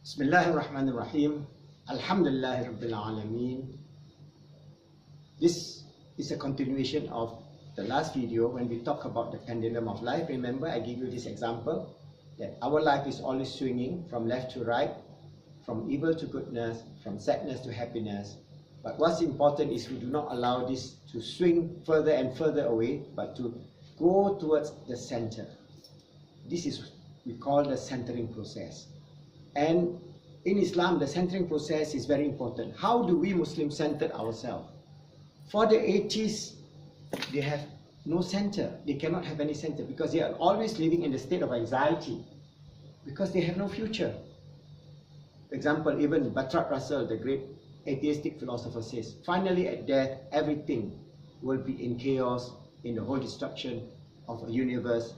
Bismillahirrahmanirrahim. Alhamdulillahi Rabbil Alameen. This is a continuation of the last video when we talk about the pendulum of life. Remember, I gave you this example that our life is always swinging from left to right, from evil to goodness, from sadness to happiness. But what's important is we do not allow this to swing further and further away, but to go towards the center. This is we call the centering process. And in Islam, the centering process is very important. How do we Muslims center ourselves? For the atheists, they have no center. They cannot have any center because they are always living in the state of anxiety because they have no future. For example, even Bertrand Russell, the great atheistic philosopher, says, finally at death, everything will be in chaos, in the whole destruction of a universe,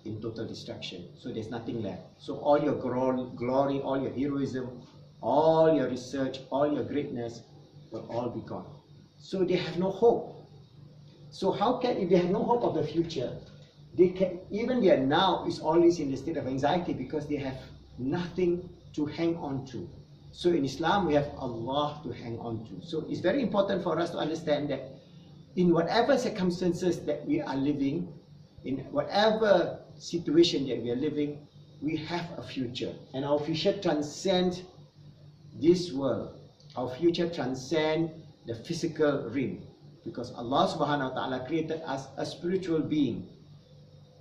in total destruction. So there's nothing left. So all your glory, all your heroism, all your research, all your greatness will all be gone. So they have no hope. So how can, if they have no hope of the future, they can, even their now is always in the state of anxiety because they have nothing to hang on to. So in Islam, we have Allah to hang on to. So it's very important for us to understand that in whatever circumstances that we are living, in whatever situation that we are living, we have a future. And our future transcends this world. Our future transcends the physical realm. Because Allah subhanahu wa ta'ala created us a spiritual being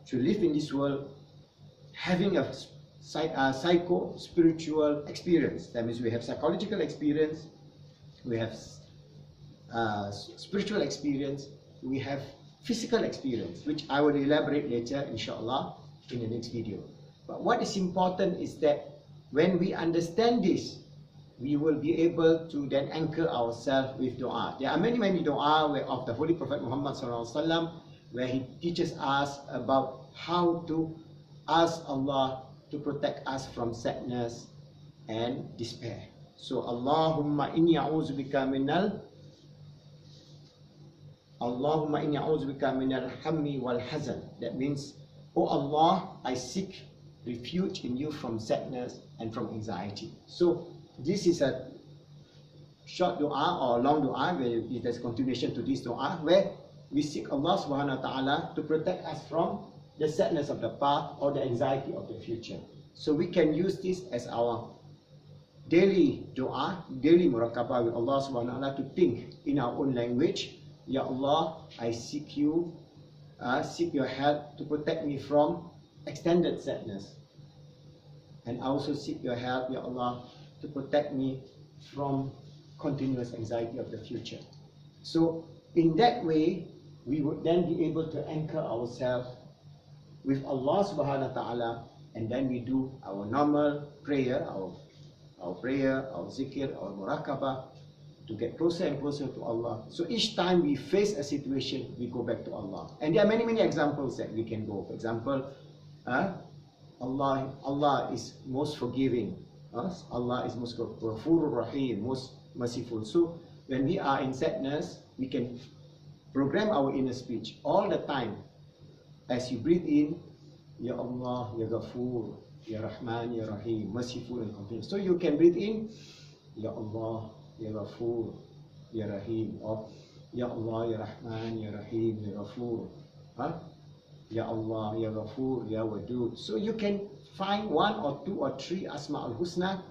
to live in this world having a psycho-spiritual experience. That means we have psychological experience, we have spiritual experience, we have physical experience, which I will elaborate later, inshallah, in the next video. But what is important is that when we understand this, we will be able to then anchor ourselves with dua. There are many dua of the Holy Prophet Muhammad SAW where he teaches us about how to ask Allah to protect us from sadness and despair. So, Allahumma inni a'udzubika minal Allahumma inni a'udzubika minal hammi wal hazan. That means, oh Allah, I seek refuge in you from sadness and from anxiety. So this is a short dua or a long dua where there's a continuation to this dua where we seek Allah subhanahu wa ta'ala to protect us from the sadness of the past or the anxiety of the future. So we can use this as our daily dua, daily muraqabah with Allah subhanahu wa ta'ala to think in our own language. Ya Allah, I seek you, seek your help to protect me from extended sadness. And I also seek your help, Ya Allah, to protect me from continuous anxiety of the future. So in that way, we would then be able to anchor ourselves with Allah subhanahu wa ta'ala, and then we do our normal prayer, our prayer, our zikr, our muraqabah, to get closer and closer to Allah. So each time we face a situation, we go back to Allah. And there are many examples that we can go. For example, Allah is most forgiving. Allah is most Ghafurur Rahim, most merciful. So when we are in sadness, we can program our inner speech all the time. As you breathe in, Ya Allah, Ya Ghafur, Ya Rahman, Ya Rahim, merciful and compassionate. So you can breathe in, Ya Allah, Ya Ghafur, Ya Rahim, or Ya Allah, Ya Rahman, Ya Rahim, Ya Ghafur, Ya Allah, Ya Ghafur, Ya Wadud. So you can find one or two or three Asma al-Husna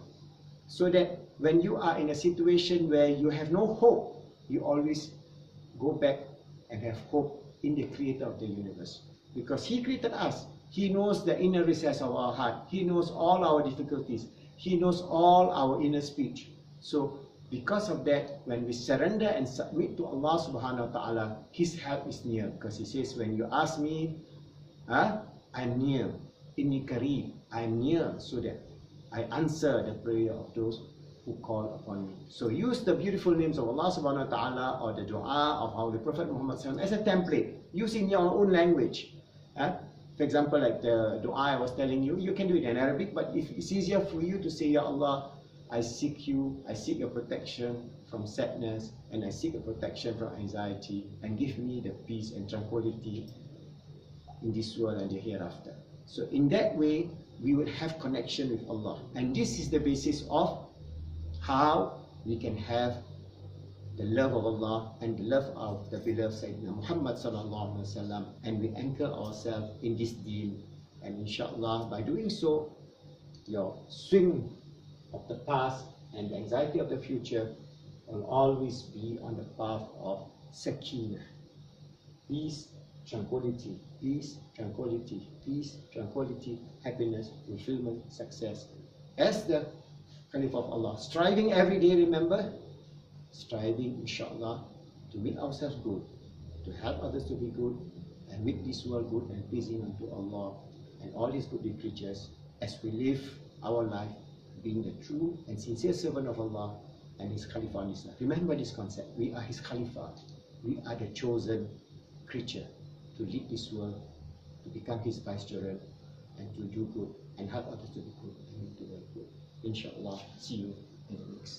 so that when you are in a situation where you have no hope, you always go back and have hope in the Creator of the universe. Because He created us. He knows the inner recess of our heart. He knows all our difficulties. He knows all our inner speech. So because of that, when we surrender and submit to Allah subhanahu wa ta'ala, His help is near. Because He says, when you ask me, I'm near. Inni Kareem, I'm near, so that I answer the prayer of those who call upon me. So use the beautiful names of Allah subhanahu wa ta'ala or the dua of our Prophet Muhammad as a template. Use in your own language. For example, like the dua I was telling you, you can do it in Arabic, but if it's easier for you to say, Ya Allah, I seek you, I seek your protection from sadness, and I seek your protection from anxiety, and give me the peace and tranquility in this world and the hereafter. So in that way, we would have connection with Allah. And this is the basis of how we can have the love of Allah and the love of the beloved Sayyidina Muhammad sallallahu alaihi wasallam, and we anchor ourselves in this deen. And inshallah, by doing so, your swing of the past and the anxiety of the future will always be on the path of sakinah, peace, tranquility, peace, tranquility, peace, tranquility, happiness, fulfillment, success. As the Caliph of Allah, striving every day, remember, striving inshallah to make ourselves good, to help others to be good, and make this world good and pleasing unto Allah and all His goodly creatures, as we live our life being the true and sincere servant of Allah and His Khalifa on His life. Remember this concept, we are His Khalifa, we are the chosen creature to lead this world, to become His vicegerent, and to do good and help others to be good and make the world good. Inshallah, see you in the next